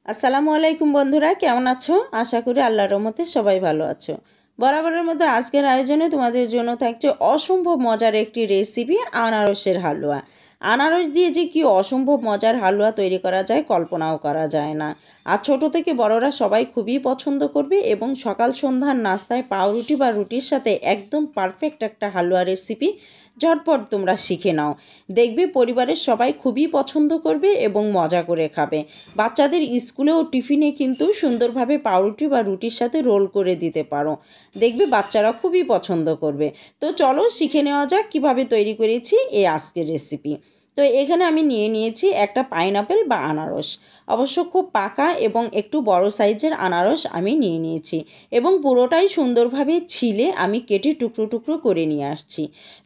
আসসালামু আলাইকুম বন্ধুরা, কেমন আছো? আশা করি আল্লাহর রহমতে সবাই ভালো আছো। বরাবরের মতো আজকের আয়োজনে তোমাদের জন্য থাকছে অসম্ভব মজার একটি রেসিপি, আনারসের হালুয়া। আনারস দিয়ে যে কি অসম্ভব মজার হালুয়া তৈরি করা যায় কল্পনাও করা যায় না। আর ছোট থেকে বড়রা সবাই খুবই পছন্দ করবে এবং সকাল সন্ধ্যার নাস্তায় পাউরুটি বা রুটির সাথে একদম পারফেক্ট একটা হালুয়া রেসিপি ঝটপট তোমরা শিখে নাও। দেখবে পরিবারের সবাই খুবই পছন্দ করবে এবং মজা করে খাবে। বাচ্চাদের স্কুলে ও টিফিনে কিন্তু সুন্দরভাবে পাউরুটি বা রুটির সাথে রোল করে দিতে পারো, দেখবে বাচ্চারা খুবই পছন্দ করবে। তো চলো শিখে নেওয়া যাক কীভাবে তৈরি করেছি এই আজকের রেসিপি। তো এখানে আমি নিয়েছি একটা পাইনাপেল বা আনারস, অবশ্য খুব পাকা এবং একটু বড় সাইজের আনারস আমি নিয়েছি এবং পুরোটাই সুন্দরভাবে ছিলে আমি কেটে টুকরো টুকরো করে নিয়ে আসছি।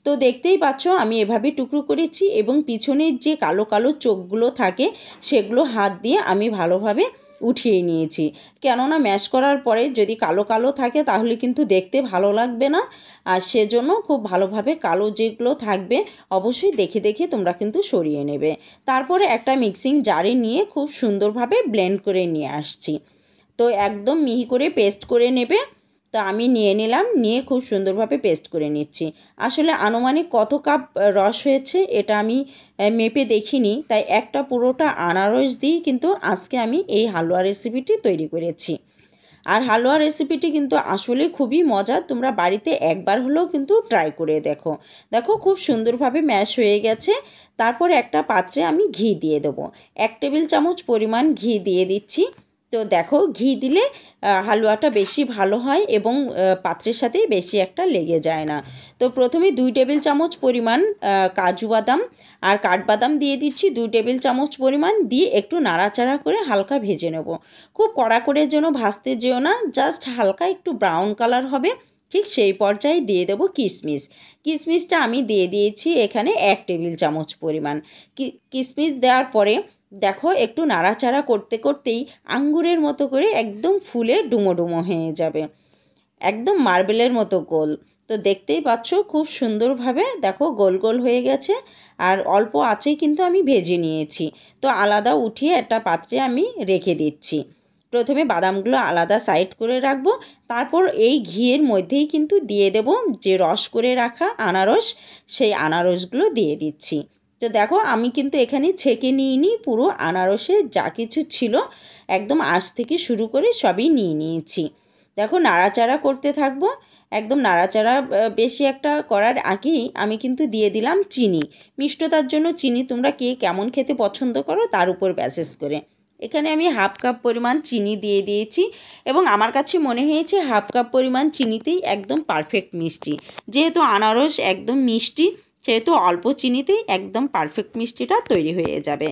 তো দেখতেই পাচ্ছ আমি এভাবে টুকরো করেছি এবং পিছনের যে কালো কালো চোখগুলো থাকে সেগুলো হাত দিয়ে আমি ভালোভাবে উঠিয়ে নিয়েছি, কেননা ম্যাশ করার পরে যদি কালো কালো থাকে তাহলে কিন্তু দেখতে ভালো লাগবে না। আর সেজন্য খুব ভালোভাবে কালো যেগুলো থাকবে অবশ্যই দেখে দেখে তোমরা কিন্তু সরিয়ে নেবে। তারপরে একটা মিক্সিং জারে নিয়ে খুব সুন্দরভাবে ব্লেন্ড করে নিয়ে আসছি। তো একদম মিহি করে পেস্ট করে নেবে। তো আমি নিলাম, নিয়ে খুব সুন্দরভাবে পেস্ট করে নিচ্ছি। আসলে আনুমানিক কত কাপ রস হয়েছে এটা আমি মেপে দেখিনি, তাই একটা পুরোটা আনারস দিয়েই কিন্তু আজকে আমি এই হালুয়া রেসিপিটি তৈরি করেছি। আর হালুয়া রেসিপিটি কিন্তু আসলে খুবই মজার, তোমরা বাড়িতে একবার হলেও কিন্তু ট্রাই করে দেখো। দেখো খুব সুন্দরভাবে ম্যাশ হয়ে গেছে। তারপর একটা পাত্রে আমি ঘি দিয়ে দেবো, 1 টেবিল চামচ পরিমাণ ঘি দিয়ে দিচ্ছি। তো দেখো ঘি দিলে হালুয়াটা বেশি ভালো হয় এবং পাত্রের সাথে বেশি একটা লেগে যায় না। তো প্রথমে 2 টেবিল চামচ পরিমাণ কাজু বাদাম আর কাঠবাদাম দিয়ে দিচ্ছি 2 টেবিল চামচ পরিমাণ, দিয়ে একটু নাড়াচাড়া করে হালকা ভেজে নেব। খুব কড়া করে যেন ভাজতে যেও না, জাস্ট হালকা একটু ব্রাউন কালার হবে, ঠিক সেই পর্যায়ে দিয়ে দেবো কিশমিশ। কিশমিশটা আমি দিয়ে দিয়েছি এখানে 1 টেবিল চামচ পরিমাণ। কিশমিশ দেওয়ার পরে দেখো একটু নাড়াচাড়া করতে করতেই আঙ্গুরের মতো করে একদম ফুলে ডুমো ডুমো হয়ে যাবে, একদম মার্বেলের মতো গোল। তো দেখতেই পাচ্ছ খুব সুন্দরভাবে দেখো গোল গোল হয়ে গেছে। আর অল্প আঁচেই কিন্তু আমি ভেজে নিয়েছি। তো আলাদা উঠিয়ে একটা পাত্রে আমি রেখে দিচ্ছি। প্রথমে বাদামগুলো আলাদা সাইড করে রাখবো, তারপর এই ঘিয়ের মধ্যেই কিন্তু দিয়ে দেব যে রস করে রাখা আনারস, সেই আনারসগুলো দিয়ে দিচ্ছি। তো দেখো আমি কিন্তু এখানে ছেঁকে নিইনি, পুরো আনারসে যা কিছু ছিল একদম আঁশ থেকে শুরু করে সবই নিয়ে নিয়েছি। দেখো নাড়াচাড়া করতে থাকবো, একদম নাড়াচাড়া বেশি একটা করার আগেই আমি কিন্তু দিয়ে দিলাম চিনি। মিষ্টতার জন্য চিনি তোমরা কে কেমন খেতে পছন্দ করো তার উপর বেসিস করে এখানে আমি 1/2 কাপ পরিমাণ চিনি দিয়ে দিয়েছি এবং আমার কাছে মনে হয়েছে 1/2 কাপ পরিমাণ চিনিতেই একদম পারফেক্ট মিষ্টি। যেহেতু আনারস একদম মিষ্টি সেহেতু অল্প চিনিতেই একদম পারফেক্ট মিষ্টিটা তৈরি হয়ে যাবে।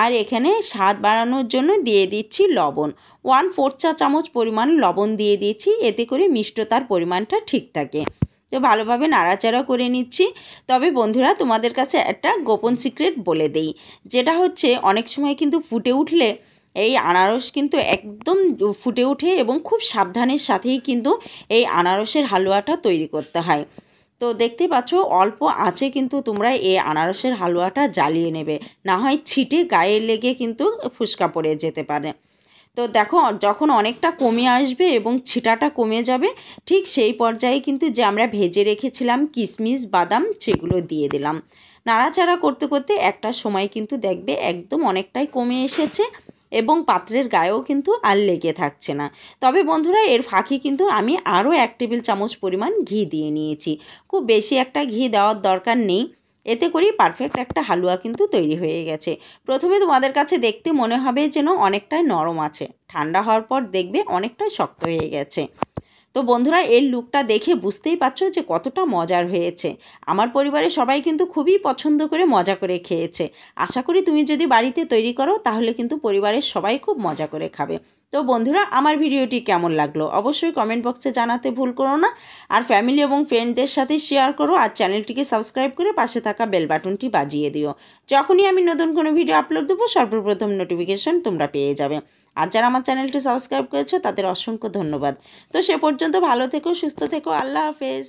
আর এখানে স্বাদ বাড়ানোর জন্য দিয়ে দিচ্ছি লবণ, 1/4 চা চামচ পরিমাণ লবণ দিয়ে দিয়েছি, এতে করে মিষ্টতার পরিমাণটা ঠিক থাকে। তো ভালোভাবে নাড়াচাড়া করে নিচ্ছি। তবে বন্ধুরা তোমাদের কাছে একটা গোপন সিক্রেট বলে দেই, যেটা হচ্ছে অনেক সময় কিন্তু ফুটে উঠলে এই আনারস কিন্তু একদম ফুটে ওঠে এবং খুব সাবধানের সাথেই কিন্তু এই আনারসের হালুয়াটা তৈরি করতে হয়। তো দেখতে পাচ্ছ অল্প আঁচে কিন্তু তোমরা এই আনারসের হালুয়াটা জ্বালিয়ে নেবে, না হয় ছিটে গায়ে লেগে কিন্তু ফুসকা পড়ে যেতে পারে। তো দেখো যখন অনেকটা কমে আসবে এবং ছিটাটা কমে যাবে ঠিক সেই পর্যায়ে কিন্তু যে আমরা ভেজে রেখেছিলাম কিশমিশ বাদাম সেগুলো দিয়ে দিলাম। নাড়াচাড়া করতে করতে একটা সময় কিন্তু দেখবে একদম অনেকটাই কমে এসেছে এবং পাত্রের গায়েও কিন্তু আর লেগে থাকছে না। তবে বন্ধুরা এর ফাঁকে কিন্তু আমি আরও 1 টেবিল চামচ পরিমাণ ঘি দিয়ে নিয়েছি। খুব বেশি একটা ঘি দেওয়ার দরকার নেই, এতে করেই পারফেক্ট একটা হালুয়া কিন্তু তৈরি হয়ে গেছে। প্রথমে তোমাদের কাছে দেখতে মনে হবে যেন অনেকটাই নরম আছে, ঠান্ডা হওয়ার পর দেখবে অনেকটাই শক্ত হয়ে গেছে। তো বন্ধুরা এর লুকটা দেখে বুঝতেই পারছো যে কতটা মজার হয়েছে। আমার পরিবারের সবাই কিন্তু খুবই পছন্দ করে মজা করে খেয়েছে। আশা করি তুমি যদি বাড়িতে তৈরি করো তাহলে কিন্তু পরিবারের সবাই খুব মজা করে খাবে। তো বন্ধুরা আমার ভিডিওটি কেমন লাগলো অবশ্যই কমেন্ট বক্সে জানাতে ভুল করো না। আর ফ্যামিলি এবং ফ্রেন্ডদের সাথে শেয়ার করো, আর চ্যানেলটিকে সাবস্ক্রাইব করে পাশে থাকা বেল বাটনটি বাজিয়ে দিও। যখনই আমি নতুন কোনো ভিডিও আপলোড দেবো সর্বপ্রথম নোটিফিকেশন তোমরা পেয়ে যাবে। আর যারা আমার চ্যানেলটি সাবস্ক্রাইব করেছো তাদের অসংখ্য ধন্যবাদ। তো সে পর্যন্ত ভালো থেকো, সুস্থ থেকো, আল্লাহ হাফেজ।